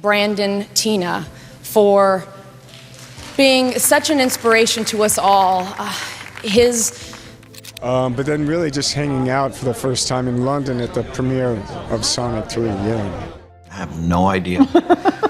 Brandon Tina for being such an inspiration to us all. But then really just hanging out for the first time in London at the premiere of Sonic 3, yeah. I have no idea.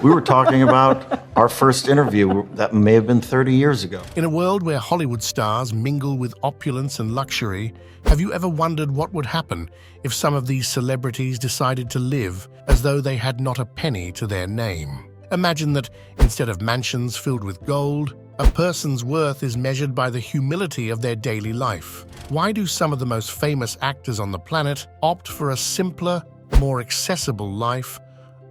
We were talking about our first interview that may have been 30 years ago. In a world where Hollywood stars mingle with opulence and luxury, have you ever wondered what would happen if some of these celebrities decided to live as though they had not a penny to their name? Imagine that instead of mansions filled with gold, a person's worth is measured by the humility of their daily life. Why do some of the most famous actors on the planet opt for a simpler, more accessible life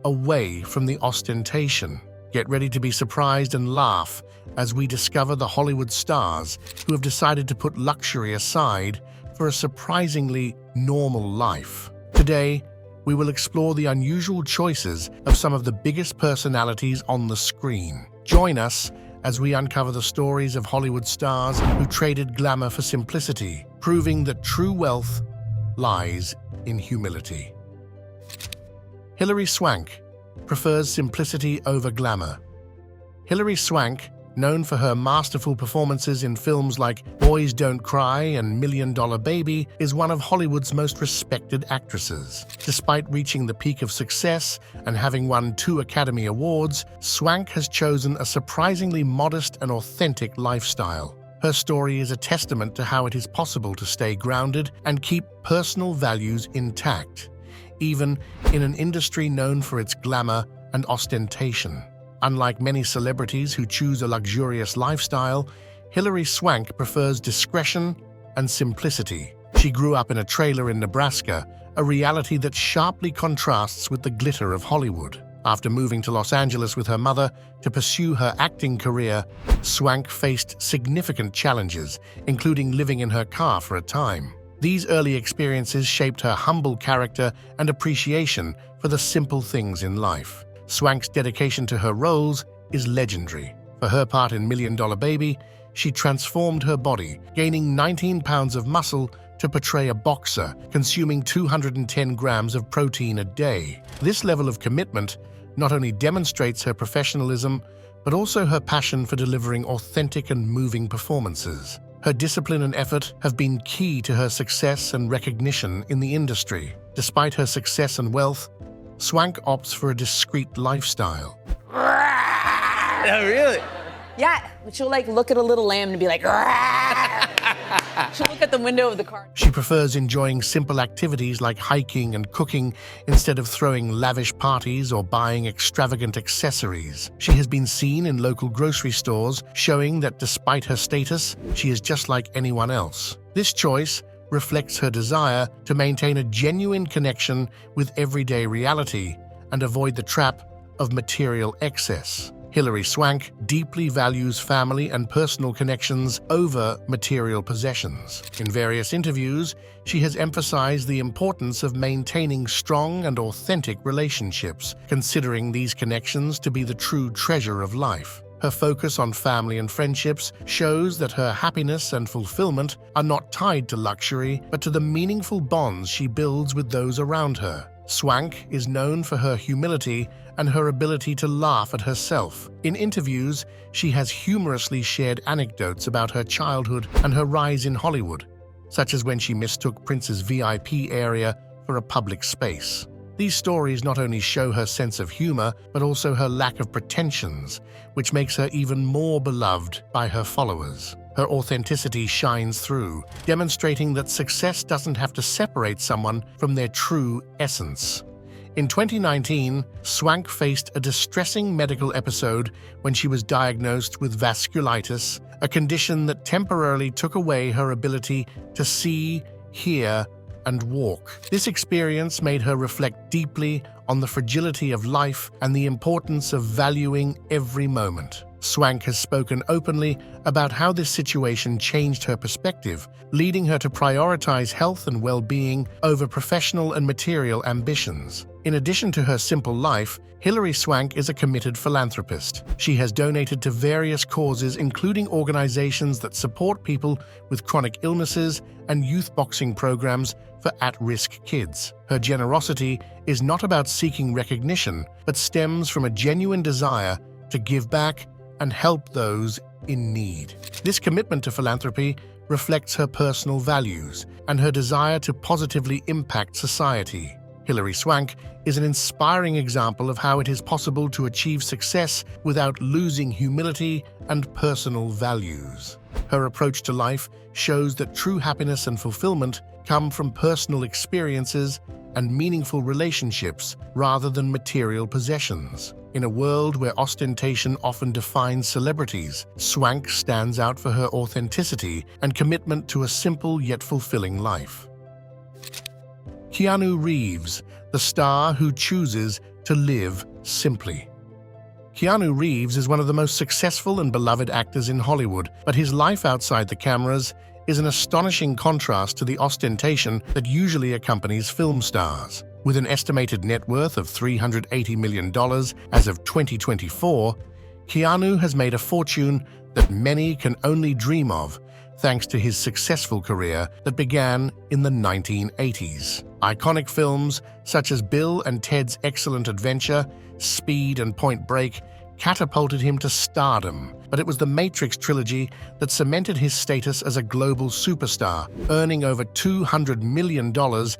away from the ostentation? Get ready to be surprised and laugh as we discover the Hollywood stars who have decided to put luxury aside for a surprisingly normal life. Today, we will explore the unusual choices of some of the biggest personalities on the screen. Join us as we uncover the stories of Hollywood stars who traded glamour for simplicity, proving that true wealth lies in humility. Hilary Swank prefers simplicity over glamour. Hilary Swank, known for her masterful performances in films like Boys Don't Cry and $1 Million Baby, is one of Hollywood's most respected actresses. Despite reaching the peak of success and having won 2 Academy Awards, Swank has chosen a surprisingly modest and authentic lifestyle. Her story is a testament to how it is possible to stay grounded and keep personal values intact, even in an industry known for its glamour and ostentation. Unlike many celebrities who choose a luxurious lifestyle, Hilary Swank prefers discretion and simplicity. She grew up in a trailer in Nebraska, a reality that sharply contrasts with the glitter of Hollywood. After moving to Los Angeles with her mother to pursue her acting career, Swank faced significant challenges, including living in her car for a time. These early experiences shaped her humble character and appreciation for the simple things in life. Swank's dedication to her roles is legendary. For her part in $1 Million Baby, she transformed her body, gaining 19 pounds of muscle to portray a boxer, consuming 210 grams of protein a day. This level of commitment not only demonstrates her professionalism, but also her passion for delivering authentic and moving performances. Her discipline and effort have been key to her success and recognition in the industry. Despite her success and wealth, Swank opts for a discreet lifestyle. Oh, really? Yeah, she'll look at a little lamb and be like, she'll look at the window of the car. She prefers enjoying simple activities like hiking and cooking instead of throwing lavish parties or buying extravagant accessories. She has been seen in local grocery stores, showing that despite her status, she is just like anyone else. This choice reflects her desire to maintain a genuine connection with everyday reality and avoid the trap of material excess. Hilary Swank deeply values family and personal connections over material possessions. In various interviews, she has emphasized the importance of maintaining strong and authentic relationships, considering these connections to be the true treasure of life. Her focus on family and friendships shows that her happiness and fulfillment are not tied to luxury, but to the meaningful bonds she builds with those around her. Swank is known for her humility and her ability to laugh at herself. In interviews, she has humorously shared anecdotes about her childhood and her rise in Hollywood, such as when she mistook Prince's VIP area for a public space. These stories not only show her sense of humor, but also her lack of pretensions, which makes her even more beloved by her followers. Her authenticity shines through, demonstrating that success doesn't have to separate someone from their true essence. In 2019, Swank faced a distressing medical episode when she was diagnosed with vasculitis, a condition that temporarily took away her ability to see, hear, and walk. This experience made her reflect deeply on the fragility of life and the importance of valuing every moment. Swank has spoken openly about how this situation changed her perspective, leading her to prioritize health and well-being over professional and material ambitions. In addition to her simple life, Hilary Swank is a committed philanthropist. She has donated to various causes, including organizations that support people with chronic illnesses and youth boxing programs for at-risk kids. Her generosity is not about seeking recognition, but stems from a genuine desire to give back and help those in need. This commitment to philanthropy reflects her personal values and her desire to positively impact society. Hilary Swank is an inspiring example of how it is possible to achieve success without losing humility and personal values. Her approach to life shows that true happiness and fulfillment come from personal experiences and meaningful relationships rather than material possessions. In a world where ostentation often defines celebrities, Swank stands out for her authenticity and commitment to a simple yet fulfilling life. Keanu Reeves, the star who chooses to live simply. Keanu Reeves is one of the most successful and beloved actors in Hollywood, but his life outside the cameras is an astonishing contrast to the ostentation that usually accompanies film stars. With an estimated net worth of $380 million as of 2024, Keanu has made a fortune that many can only dream of, thanks to his successful career that began in the 1980s. Iconic films such as Bill and Ted's Excellent Adventure, Speed, and Point Break catapulted him to stardom, but it was the Matrix trilogy that cemented his status as a global superstar, earning over $200 million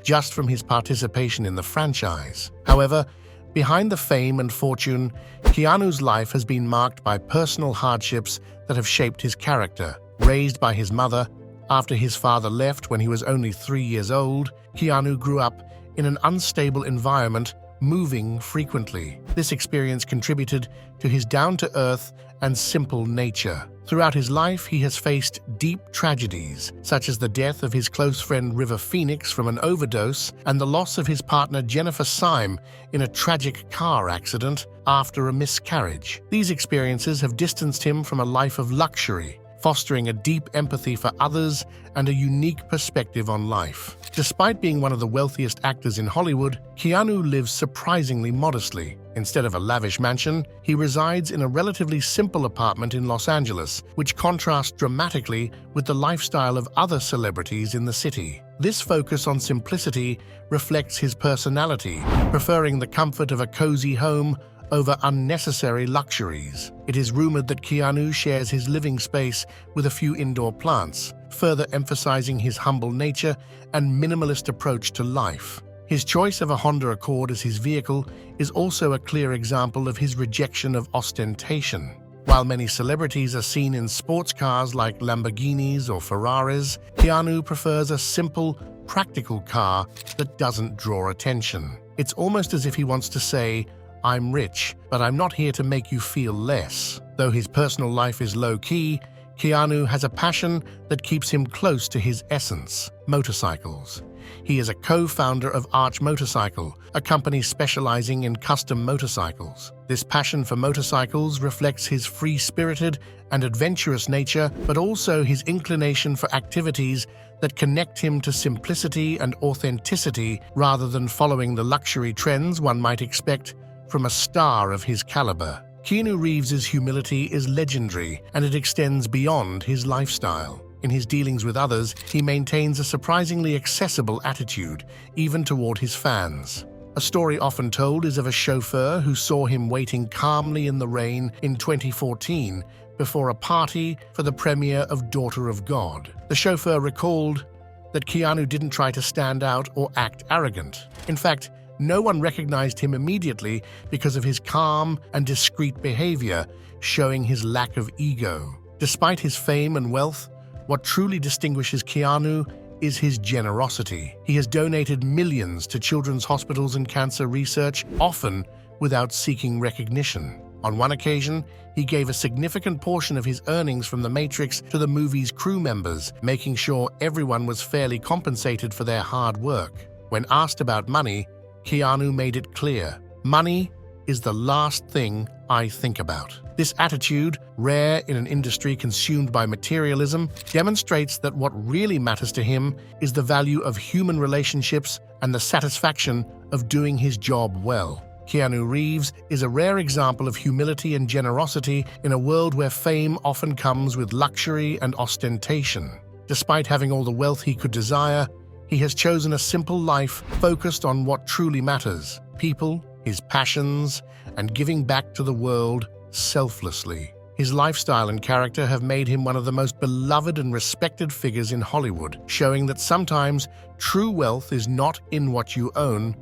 just from his participation in the franchise. However, behind the fame and fortune, Keanu's life has been marked by personal hardships that have shaped his character. Raised by his mother, after his father left when he was only 3 years old, Keanu grew up in an unstable environment, moving frequently. This experience contributed to his down-to-earth and simple nature. Throughout his life, he has faced deep tragedies, such as the death of his close friend River Phoenix from an overdose and the loss of his partner Jennifer Syme in a tragic car accident after a miscarriage. These experiences have distanced him from a life of luxury, fostering a deep empathy for others and a unique perspective on life. Despite being one of the wealthiest actors in Hollywood, Keanu lives surprisingly modestly. Instead of a lavish mansion, he resides in a relatively simple apartment in Los Angeles, which contrasts dramatically with the lifestyle of other celebrities in the city. This focus on simplicity reflects his personality, preferring the comfort of a cozy home over unnecessary luxuries. It is rumored that Keanu shares his living space with a few indoor plants, further emphasizing his humble nature and minimalist approach to life. His choice of a Honda Accord as his vehicle is also a clear example of his rejection of ostentation. While many celebrities are seen in sports cars like Lamborghinis or Ferraris, Keanu prefers a simple, practical car that doesn't draw attention. It's almost as if he wants to say, "I'm rich, but I'm not here to make you feel less." Though his personal life is low-key, Keanu has a passion that keeps him close to his essence: motorcycles. He is a co-founder of Arch Motorcycle, a company specializing in custom motorcycles. This passion for motorcycles reflects his free-spirited and adventurous nature, but also his inclination for activities that connect him to simplicity and authenticity rather than following the luxury trends one might expect from a star of his caliber. Keanu Reeves' humility is legendary, and it extends beyond his lifestyle. In his dealings with others, he maintains a surprisingly accessible attitude, even toward his fans. A story often told is of a chauffeur who saw him waiting calmly in the rain in 2014 before a party for the premiere of Daughter of God. The chauffeur recalled that Keanu didn't try to stand out or act arrogant. In fact, no one recognized him immediately because of his calm and discreet behavior, showing his lack of ego. Despite his fame and wealth, what truly distinguishes Keanu is his generosity. He has donated millions to children's hospitals and cancer research, often without seeking recognition. On one occasion, he gave a significant portion of his earnings from The Matrix to the movie's crew members, making sure everyone was fairly compensated for their hard work. When asked about money, Keanu made it clear, "Money is the last thing I think about." This attitude, rare in an industry consumed by materialism, demonstrates that what really matters to him is the value of human relationships and the satisfaction of doing his job well. Keanu Reeves is a rare example of humility and generosity in a world where fame often comes with luxury and ostentation. Despite having all the wealth he could desire, he has chosen a simple life focused on what truly matters: people, his passions, and giving back to the world selflessly. His lifestyle and character have made him one of the most beloved and respected figures in Hollywood, showing that sometimes true wealth is not in what you own,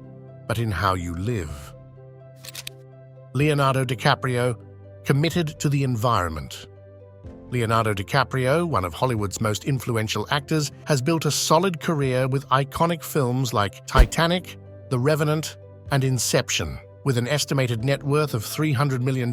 but in how you live. Leonardo DiCaprio, committed to the environment. Leonardo DiCaprio, one of Hollywood's most influential actors, has built a solid career with iconic films like Titanic, The Revenant, and Inception. With an estimated net worth of $300 million,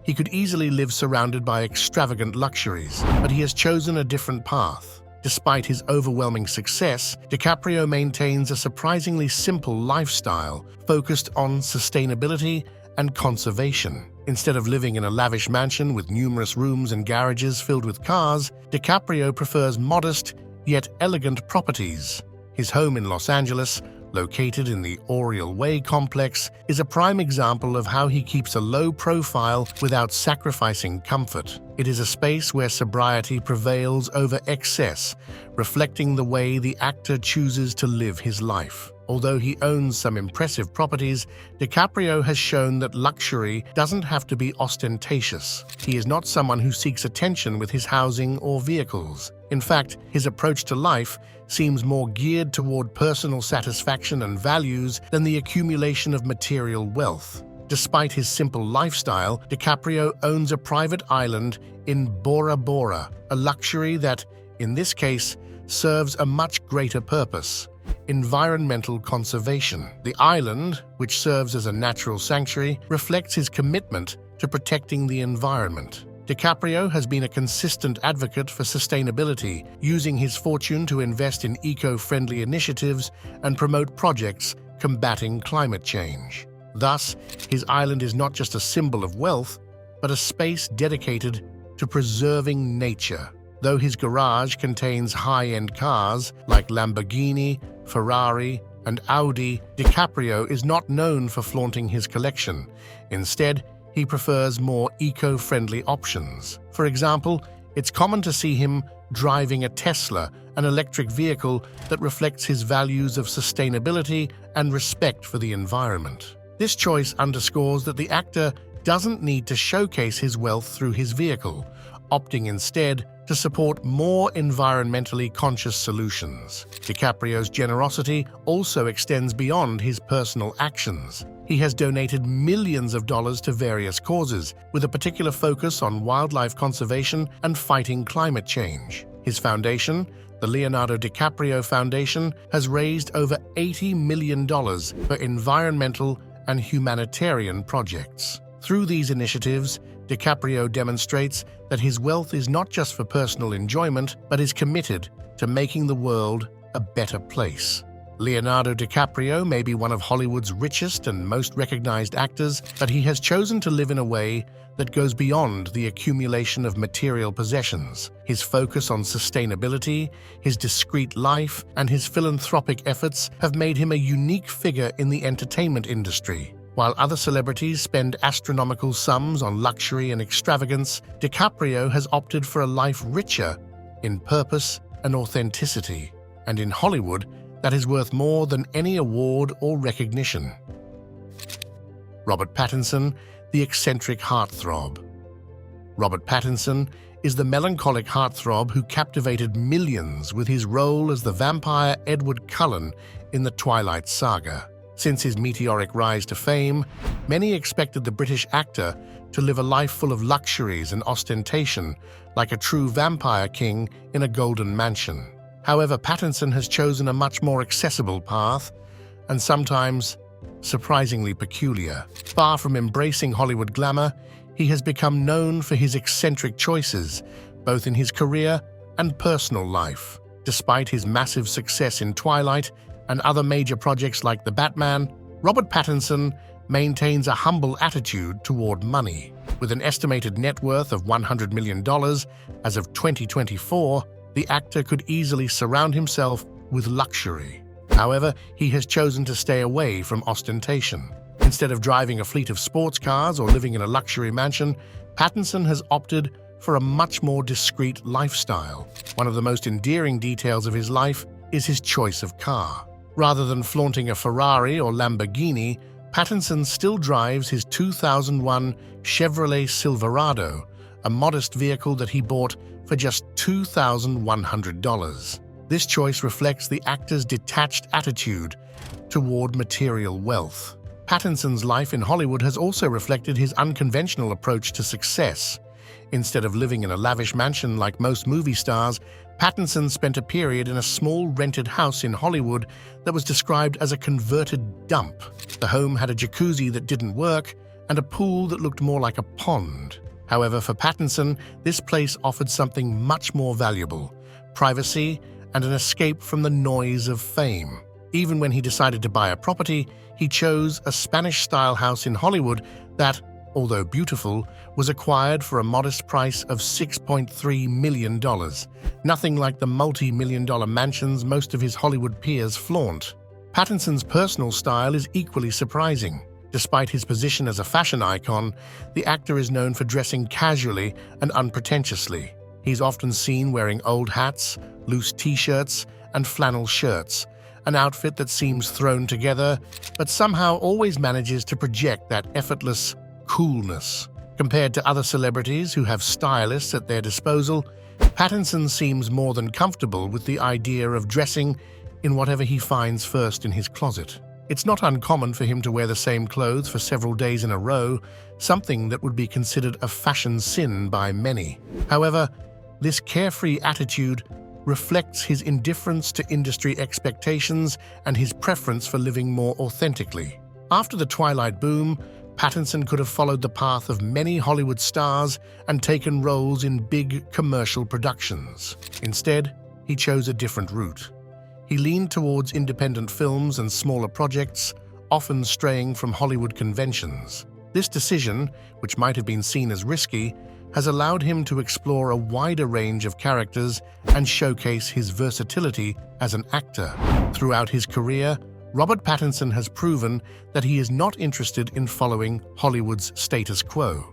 he could easily live surrounded by extravagant luxuries, but he has chosen a different path. Despite his overwhelming success, DiCaprio maintains a surprisingly simple lifestyle focused on sustainability and conservation. Instead of living in a lavish mansion with numerous rooms and garages filled with cars, DiCaprio prefers modest yet elegant properties. His home in Los Angeles, located in the Oriole Way complex, is a prime example of how he keeps a low profile without sacrificing comfort. It is a space where sobriety prevails over excess, reflecting the way the actor chooses to live his life. Although he owns some impressive properties, DiCaprio has shown that luxury doesn't have to be ostentatious. He is not someone who seeks attention with his housing or vehicles. In fact, his approach to life seems more geared toward personal satisfaction and values than the accumulation of material wealth. Despite his simple lifestyle, DiCaprio owns a private island in Bora Bora, a luxury that, in this case, serves a much greater purpose: environmental conservation. The island, which serves as a natural sanctuary, reflects his commitment to protecting the environment. DiCaprio has been a consistent advocate for sustainability, using his fortune to invest in eco-friendly initiatives and promote projects combating climate change. Thus, his island is not just a symbol of wealth, but a space dedicated to preserving nature. Though his garage contains high-end cars like Lamborghini, Ferrari, and Audi, DiCaprio is not known for flaunting his collection. Instead, he prefers more eco-friendly options. For example, it's common to see him driving a Tesla, an electric vehicle that reflects his values of sustainability and respect for the environment. This choice underscores that the actor doesn't need to showcase his wealth through his vehicle, opting instead to support more environmentally conscious solutions. DiCaprio's generosity also extends beyond his personal actions. He has donated millions of dollars to various causes, with a particular focus on wildlife conservation and fighting climate change. His foundation, the Leonardo DiCaprio Foundation, has raised over $80 million for environmental and humanitarian projects. Through these initiatives, DiCaprio demonstrates that his wealth is not just for personal enjoyment, but is committed to making the world a better place. Leonardo DiCaprio may be one of Hollywood's richest and most recognized actors, but he has chosen to live in a way that goes beyond the accumulation of material possessions. His focus on sustainability, his discreet life, and his philanthropic efforts have made him a unique figure in the entertainment industry. While other celebrities spend astronomical sums on luxury and extravagance, DiCaprio has opted for a life richer in purpose and authenticity. And in Hollywood, that is worth more than any award or recognition. Robert Pattinson, the eccentric heartthrob. Robert Pattinson is the melancholic heartthrob who captivated millions with his role as the vampire Edward Cullen in the Twilight Saga. Since his meteoric rise to fame, many expected the British actor to live a life full of luxuries and ostentation, like a true vampire king in a golden mansion. However, Pattinson has chosen a much more accessible path, and sometimes surprisingly peculiar. Far from embracing Hollywood glamour, he has become known for his eccentric choices, both in his career and personal life. Despite his massive success in Twilight and other major projects like The Batman, Robert Pattinson maintains a humble attitude toward money. With an estimated net worth of $100 million as of 2024, the actor could easily surround himself with luxury. However, he has chosen to stay away from ostentation. Instead of driving a fleet of sports cars or living in a luxury mansion, Pattinson has opted for a much more discreet lifestyle. One of the most endearing details of his life is his choice of car. Rather than flaunting a Ferrari or Lamborghini, Pattinson still drives his 2001 Chevrolet Silverado, a modest vehicle that he bought for just $2,100. This choice reflects the actor's detached attitude toward material wealth. Pattinson's life in Hollywood has also reflected his unconventional approach to success. Instead of living in a lavish mansion like most movie stars, Pattinson spent a period in a small rented house in Hollywood that was described as a converted dump. The home had a jacuzzi that didn't work and a pool that looked more like a pond. However, for Pattinson, this place offered something much more valuable: privacy and an escape from the noise of fame. Even when he decided to buy a property, he chose a Spanish-style house in Hollywood that, although beautiful, was acquired for a modest price of $6.3 million, nothing like the multi-million-dollar mansions most of his Hollywood peers flaunt. Pattinson's personal style is equally surprising. Despite his position as a fashion icon, the actor is known for dressing casually and unpretentiously. He's often seen wearing old hats, loose t-shirts, and flannel shirts, an outfit that seems thrown together, but somehow always manages to project that effortless coolness. Compared to other celebrities who have stylists at their disposal, Pattinson seems more than comfortable with the idea of dressing in whatever he finds first in his closet. It's not uncommon for him to wear the same clothes for several days in a row, something that would be considered a fashion sin by many. However, this carefree attitude reflects his indifference to industry expectations and his preference for living more authentically. After the Twilight boom, Pattinson could have followed the path of many Hollywood stars and taken roles in big commercial productions. Instead, he chose a different route. He leaned towards independent films and smaller projects, often straying from Hollywood conventions. This decision, which might have been seen as risky, has allowed him to explore a wider range of characters and showcase his versatility as an actor. Throughout his career, Robert Pattinson has proven that he is not interested in following Hollywood's status quo.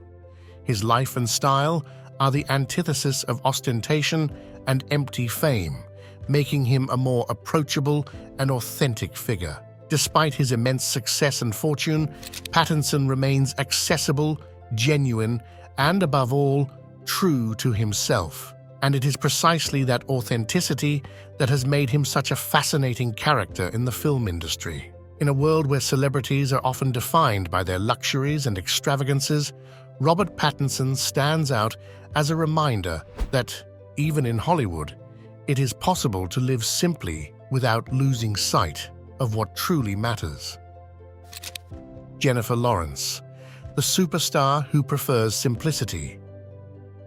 His life and style are the antithesis of ostentation and empty fame, making him a more approachable and authentic figure. Despite his immense success and fortune, Pattinson remains accessible, genuine, and above all, true to himself. And it is precisely that authenticity that has made him such a fascinating character in the film industry. In a world where celebrities are often defined by their luxuries and extravagances, Robert Pattinson stands out as a reminder that, even in Hollywood, it is possible to live simply without losing sight of what truly matters. Jennifer Lawrence, the superstar who prefers simplicity.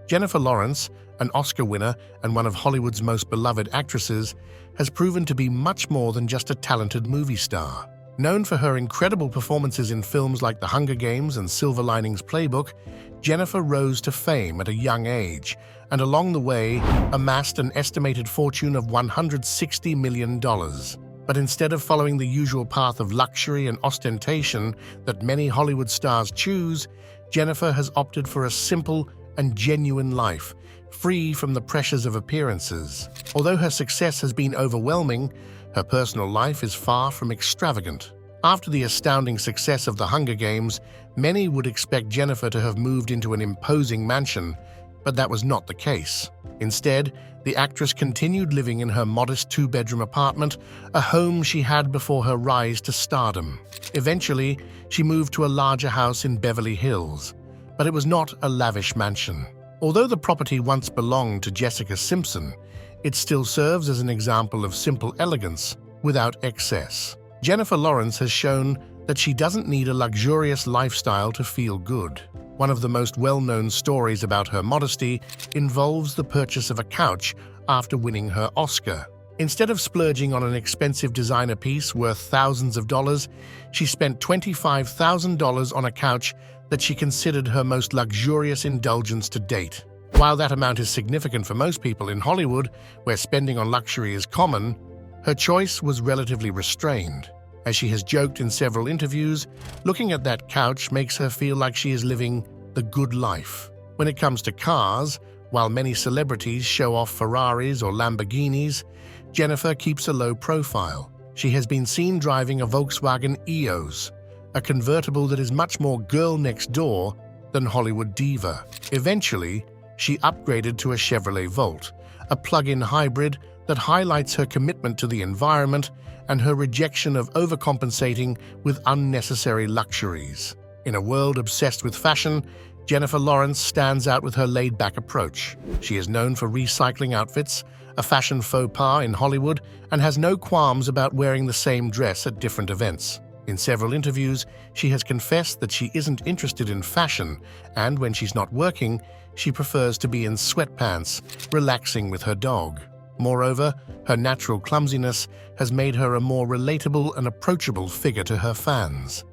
Jennifer Lawrence, an Oscar winner and one of Hollywood's most beloved actresses, has proven to be much more than just a talented movie star. Known for her incredible performances in films like The Hunger Games and Silver Linings Playbook, Jennifer rose to fame at a young age and along the way amassed an estimated fortune of $160 million. But instead of following the usual path of luxury and ostentation that many Hollywood stars choose, Jennifer has opted for a simple and genuine life, free from the pressures of appearances. Although her success has been overwhelming, her personal life is far from extravagant. After the astounding success of The Hunger Games, many would expect Jennifer to have moved into an imposing mansion, but that was not the case. Instead, the actress continued living in her modest two-bedroom apartment, a home she had before her rise to stardom. Eventually, she moved to a larger house in Beverly Hills, but it was not a lavish mansion. Although the property once belonged to Jessica Simpson, it still serves as an example of simple elegance without excess. Jennifer Lawrence has shown that she doesn't need a luxurious lifestyle to feel good. One of the most well-known stories about her modesty involves the purchase of a couch after winning her Oscar. Instead of splurging on an expensive designer piece worth thousands of dollars, she spent $25,000 on a couch that she considered her most luxurious indulgence to date. While that amount is significant for most people in Hollywood, where spending on luxury is common, her choice was relatively restrained. As she has joked in several interviews, looking at that couch makes her feel like she is living the good life. When it comes to cars, While many celebrities show off Ferraris or Lamborghinis, Jennifer keeps a low profile. She has been seen driving a Volkswagen EOS, a convertible that is much more girl next door than Hollywood diva. Eventually, she upgraded to a Chevrolet Volt, a plug-in hybrid that highlights her commitment to the environment and her rejection of overcompensating with unnecessary luxuries. In a world obsessed with fashion, Jennifer Lawrence stands out with her laid-back approach. She is known for recycling outfits, a fashion faux pas in Hollywood, and has no qualms about wearing the same dress at different events. In several interviews, she has confessed that she isn't interested in fashion, and when she's not working, she prefers to be in sweatpants, relaxing with her dog. Moreover, her natural clumsiness has made her a more relatable and approachable figure to her fans.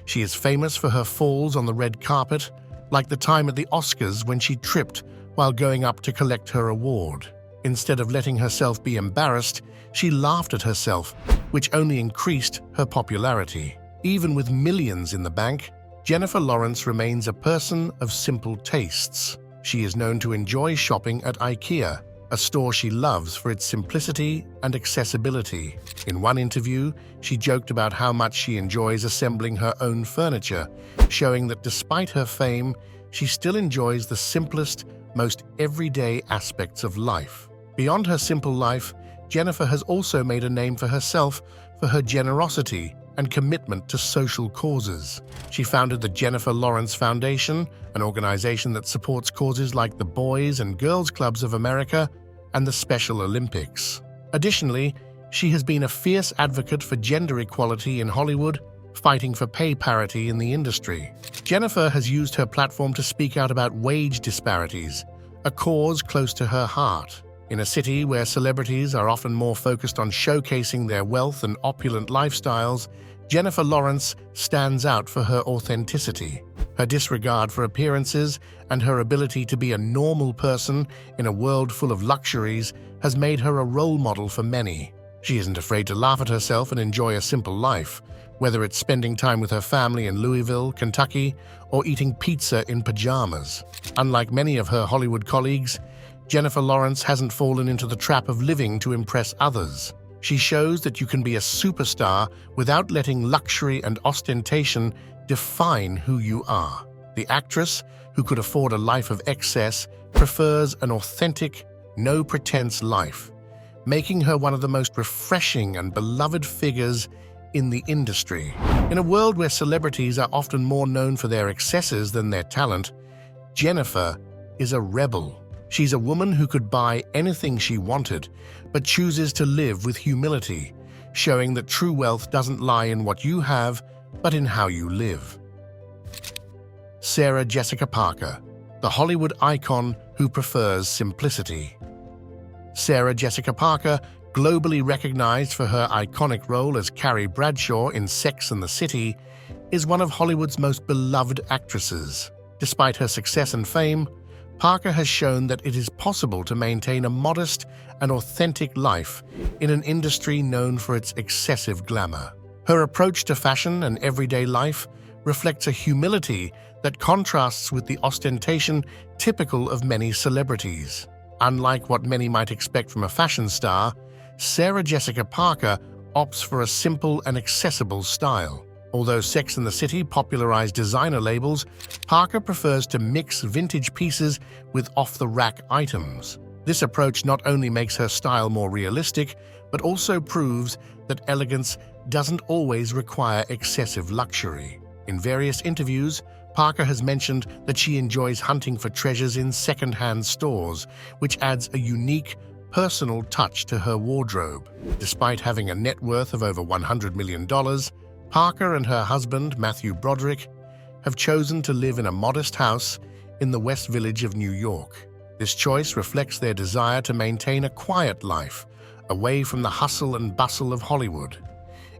She is famous for her falls on the red carpet, like the time at the Oscars when she tripped while going up to collect her award. Instead of letting herself be embarrassed, she laughed at herself, which only increased her popularity. Even with millions in the bank, Jennifer Lawrence remains a person of simple tastes. She is known to enjoy shopping at IKEA, a store she loves for its simplicity and accessibility. In one interview, she joked about how much she enjoys assembling her own furniture, showing that despite her fame, she still enjoys the simplest, most everyday aspects of life. Beyond her simple life, Jennifer has also made a name for herself for her generosity and commitment to social causes. She founded the Jennifer Lawrence Foundation, an organization that supports causes like the Boys and Girls Clubs of America and the Special Olympics. Additionally, she has been a fierce advocate for gender equality in Hollywood, fighting for pay parity in the industry. Jennifer has used her platform to speak out about wage disparities, a cause close to her heart. In a city where celebrities are often more focused on showcasing their wealth and opulent lifestyles, Jennifer Lawrence stands out for her authenticity. Her disregard for appearances and her ability to be a normal person in a world full of luxuries has made her a role model for many. She isn't afraid to laugh at herself and enjoy a simple life, whether it's spending time with her family in Louisville, Kentucky, or eating pizza in pajamas. Unlike many of her Hollywood colleagues, Jennifer Lawrence hasn't fallen into the trap of living to impress others. She shows that you can be a superstar without letting luxury and ostentation define who you are. The actress, who could afford a life of excess, prefers an authentic, no-pretense life, making her one of the most refreshing and beloved figures in the industry. In a world where celebrities are often more known for their excesses than their talent, Jennifer is a rebel. She's a woman who could buy anything she wanted, but chooses to live with humility, showing that true wealth doesn't lie in what you have, but in how you live. Sarah Jessica Parker, the Hollywood icon who prefers simplicity. Sarah Jessica Parker, globally recognized for her iconic role as Carrie Bradshaw in Sex and the City, is one of Hollywood's most beloved actresses. Despite her success and fame, Parker has shown that it is possible to maintain a modest and authentic life in an industry known for its excessive glamour. Her approach to fashion and everyday life reflects a humility that contrasts with the ostentation typical of many celebrities. Unlike what many might expect from a fashion star, Sarah Jessica Parker opts for a simple and accessible style. Although Sex and the City popularized designer labels, Parker prefers to mix vintage pieces with off-the-rack items. This approach not only makes her style more realistic, but also proves that elegance doesn't always require excessive luxury. In various interviews, Parker has mentioned that she enjoys hunting for treasures in second-hand stores, which adds a unique, personal touch to her wardrobe. Despite having a net worth of over $100 million, Parker and her husband, Matthew Broderick, have chosen to live in a modest house in the West Village of New York. This choice reflects their desire to maintain a quiet life, away from the hustle and bustle of Hollywood.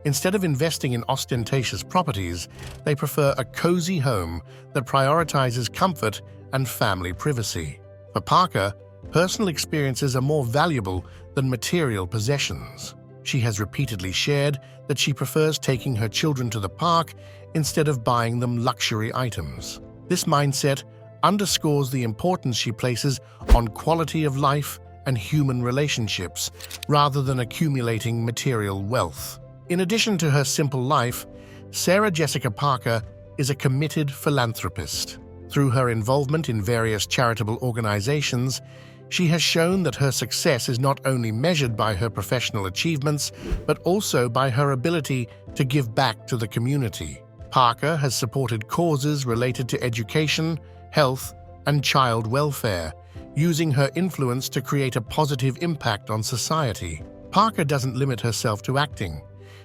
Instead of investing in ostentatious properties, they prefer a cozy home that prioritizes comfort and family privacy. For Parker, personal experiences are more valuable than material possessions. She has repeatedly shared that she prefers taking her children to the park instead of buying them luxury items. This mindset underscores the importance she places on quality of life and human relationships, rather than accumulating material wealth. In addition to her simple life, Sarah Jessica Parker is a committed philanthropist. Through her involvement in various charitable organizations, she has shown that her success is not only measured by her professional achievements, but also by her ability to give back to the community. Parker has supported causes related to education, health, and child welfare, using her influence to create a positive impact on society. Parker doesn't limit herself to acting.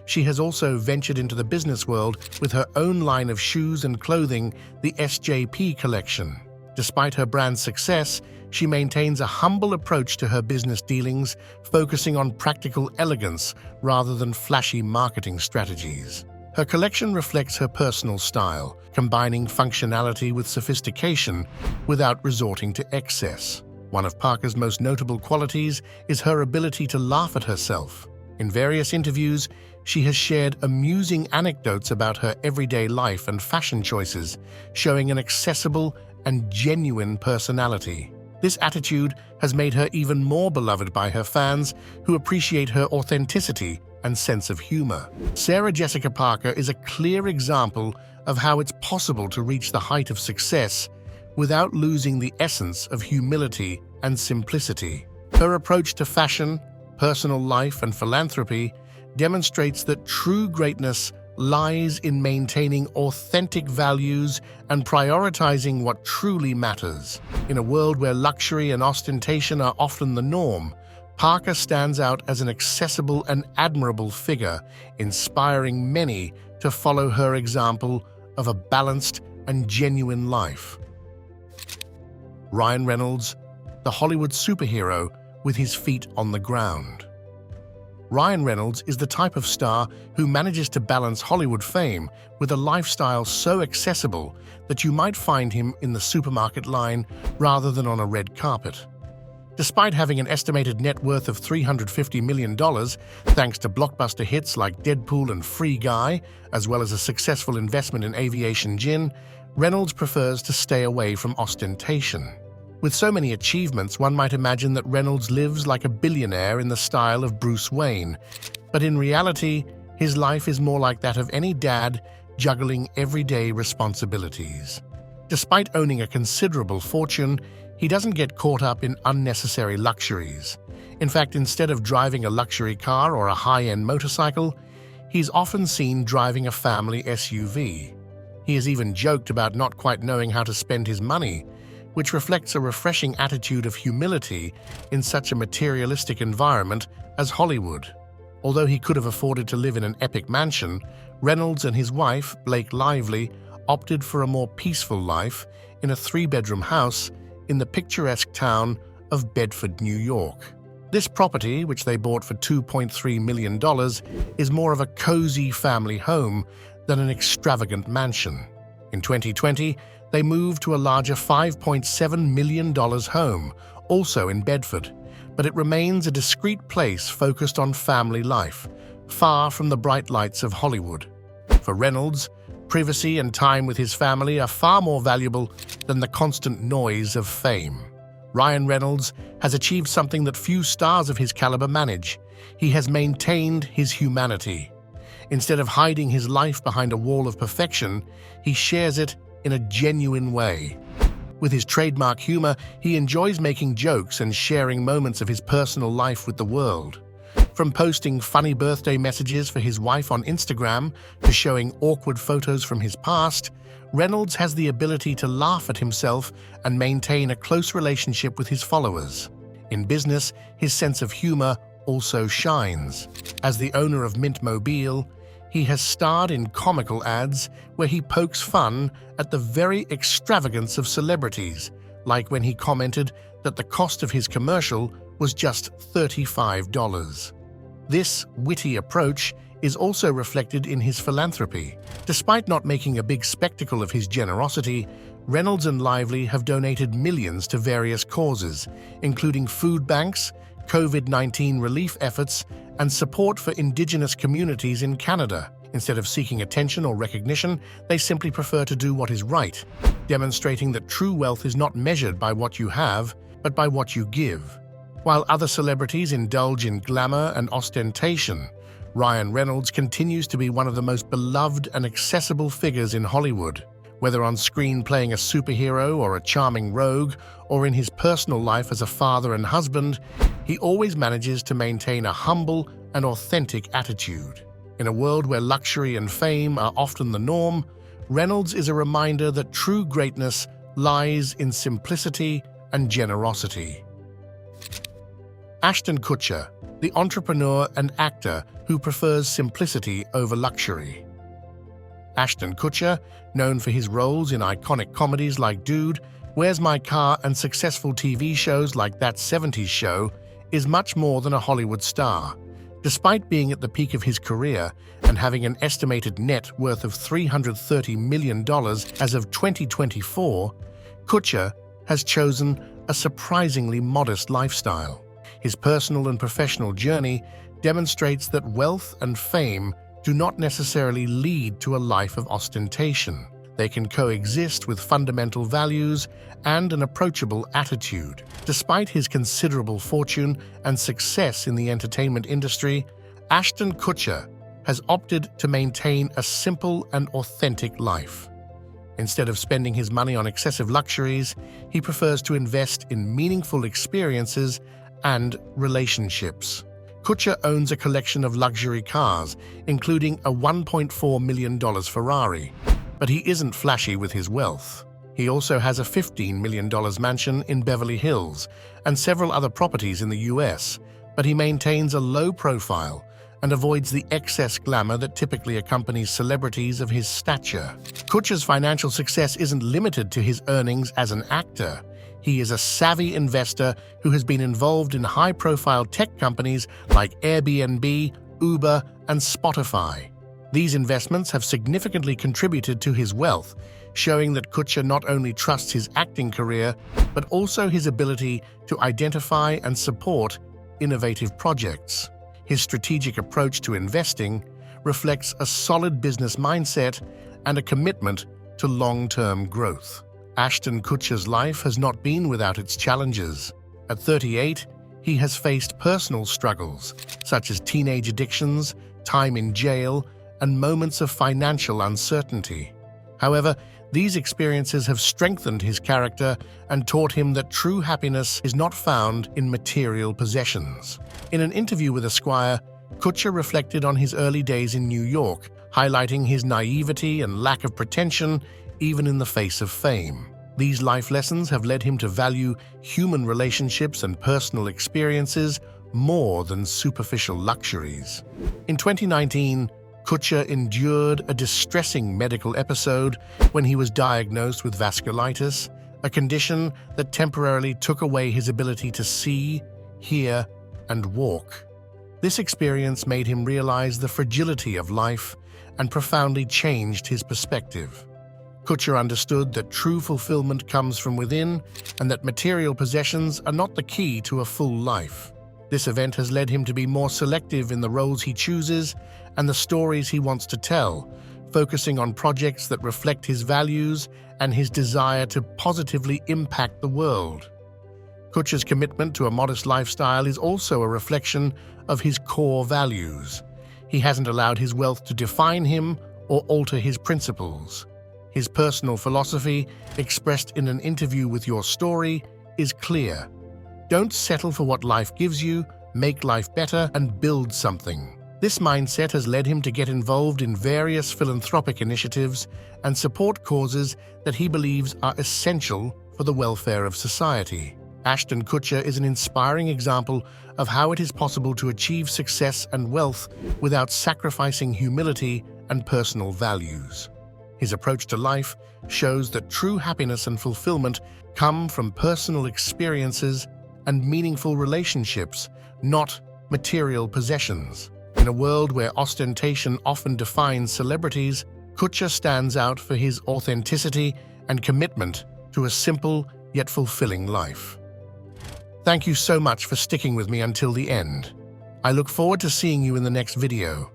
She has also ventured into the business world with her own line of shoes and clothing, the SJP collection. Despite her brand's success, she maintains a humble approach to her business dealings, focusing on practical elegance rather than flashy marketing strategies. Her collection reflects her personal style, combining functionality with sophistication without resorting to excess. One of Parker's most notable qualities is her ability to laugh at herself. In various interviews, she has shared amusing anecdotes about her everyday life and fashion choices, showing an accessible and genuine personality. This attitude has made her even more beloved by her fans, who appreciate her authenticity and sense of humor. Sarah Jessica Parker is a clear example of how it's possible to reach the height of success without losing the essence of humility and simplicity. Her approach to fashion, personal life, and philanthropy demonstrates that true greatness lies in maintaining authentic values and prioritizing what truly matters. In a world where luxury and ostentation are often the norm, Parker stands out as an accessible and admirable figure, inspiring many to follow her example of a balanced and genuine life. Ryan Reynolds, the Hollywood superhero with his feet on the ground. Ryan Reynolds is the type of star who manages to balance Hollywood fame with a lifestyle so accessible that you might find him in the supermarket line rather than on a red carpet. Despite having an estimated net worth of $350 million, thanks to blockbuster hits like Deadpool and Free Guy, as well as a successful investment in aviation gin, Reynolds prefers to stay away from ostentation. With so many achievements, one might imagine that Reynolds lives like a billionaire in the style of Bruce Wayne, but in reality, his life is more like that of any dad juggling everyday responsibilities. Despite owning a considerable fortune, he doesn't get caught up in unnecessary luxuries. In fact, instead of driving a luxury car or a high-end motorcycle, he's often seen driving a family SUV. He has even joked about not quite knowing how to spend his money, which reflects a refreshing attitude of humility in such a materialistic environment as Hollywood. Although he could have afforded to live in an epic mansion, Reynolds and his wife, Blake Lively, opted for a more peaceful life in a 3-bedroom house in the picturesque town of Bedford, New York. This property, which they bought for $2.3 million, is more of a cozy family home than an extravagant mansion. In 2020, they moved to a larger $5.7 million home, also in Bedford, but it remains a discreet place focused on family life, far from the bright lights of Hollywood. For Reynolds, privacy and time with his family are far more valuable than the constant noise of fame. Ryan Reynolds has achieved something that few stars of his caliber manage. He has maintained his humanity. Instead of hiding his life behind a wall of perfection, he shares it in a genuine way. With his trademark humor, he enjoys making jokes and sharing moments of his personal life with the world. From posting funny birthday messages for his wife on Instagram to showing awkward photos from his past, Reynolds has the ability to laugh at himself and maintain a close relationship with his followers. In business, his sense of humor also shines. As the owner of Mint Mobile, he has starred in comical ads where he pokes fun at the very extravagance of celebrities, like when he commented that the cost of his commercial was just $35. This witty approach is also reflected in his philanthropy. Despite not making a big spectacle of his generosity, Reynolds and Lively have donated millions to various causes, including food banks, COVID-19 relief efforts, and support for Indigenous communities in Canada. Instead of seeking attention or recognition, they simply prefer to do what is right. demonstrating that true wealth is not measured by what you have, but by what you give. While other celebrities indulge in glamour and ostentation, Ryan Reynolds continues to be one of the most beloved and accessible figures in Hollywood. Whether on screen playing a superhero or a charming rogue, or in his personal life as a father and husband, he always manages to maintain a humble and authentic attitude. In a world where luxury and fame are often the norm, Reynolds is a reminder that true greatness lies in simplicity and generosity. Ashton Kutcher, the entrepreneur and actor who prefers simplicity over luxury. Ashton Kutcher, known for his roles in iconic comedies like Dude, Where's My Car and successful TV shows like That 70s Show, is much more than a Hollywood star. Despite being at the peak of his career and having an estimated net worth of $330 million as of 2024, Kutcher has chosen a surprisingly modest lifestyle. His personal and professional journey demonstrates that wealth and fame do not necessarily lead to a life of ostentation. They can coexist with fundamental values and an approachable attitude. Despite his considerable fortune and success in the entertainment industry, Ashton Kutcher has opted to maintain a simple and authentic life. Instead of spending his money on excessive luxuries, he prefers to invest in meaningful experiences and relationships. Kutcher owns a collection of luxury cars, including a $1.4 million Ferrari. But he isn't flashy with his wealth. He also has a $15 million mansion in Beverly Hills and several other properties in the US, but he maintains a low profile and avoids the excess glamour that typically accompanies celebrities of his stature. Kutcher's financial success isn't limited to his earnings as an actor. He is a savvy investor who has been involved in high-profile tech companies like Airbnb, Uber, and Spotify. These investments have significantly contributed to his wealth, showing that Kutcher not only trusts his acting career, but also his ability to identify and support innovative projects. His strategic approach to investing reflects a solid business mindset and a commitment to long-term growth. Ashton Kutcher's life has not been without its challenges. At 38, he has faced personal struggles, such as teenage addictions, time in jail, and moments of financial uncertainty. However, these experiences have strengthened his character and taught him that true happiness is not found in material possessions. In an interview with Esquire, Kutcher reflected on his early days in New York, highlighting his naivety and lack of pretension even in the face of fame. These life lessons have led him to value human relationships and personal experiences more than superficial luxuries. In 2019, Kutcher endured a distressing medical episode when he was diagnosed with vasculitis, a condition that temporarily took away his ability to see, hear, and walk. This experience made him realize the fragility of life and profoundly changed his perspective. Kutcher understood that true fulfillment comes from within and that material possessions are not the key to a full life. This event has led him to be more selective in the roles he chooses and the stories he wants to tell, focusing on projects that reflect his values and his desire to positively impact the world. Kutcher's commitment to a modest lifestyle is also a reflection of his core values. He hasn't allowed his wealth to define him or alter his principles. His personal philosophy, expressed in an interview with Your Story, is clear. Don't settle for what life gives you, make life better, and build something. This mindset has led him to get involved in various philanthropic initiatives and support causes that he believes are essential for the welfare of society. Ashton Kutcher is an inspiring example of how it is possible to achieve success and wealth without sacrificing humility and personal values. His approach to life shows that true happiness and fulfillment come from personal experiences and meaningful relationships, not material possessions. In a world where ostentation often defines celebrities, Kutcher stands out for his authenticity and commitment to a simple yet fulfilling life. Thank you so much for sticking with me until the end. I look forward to seeing you in the next video.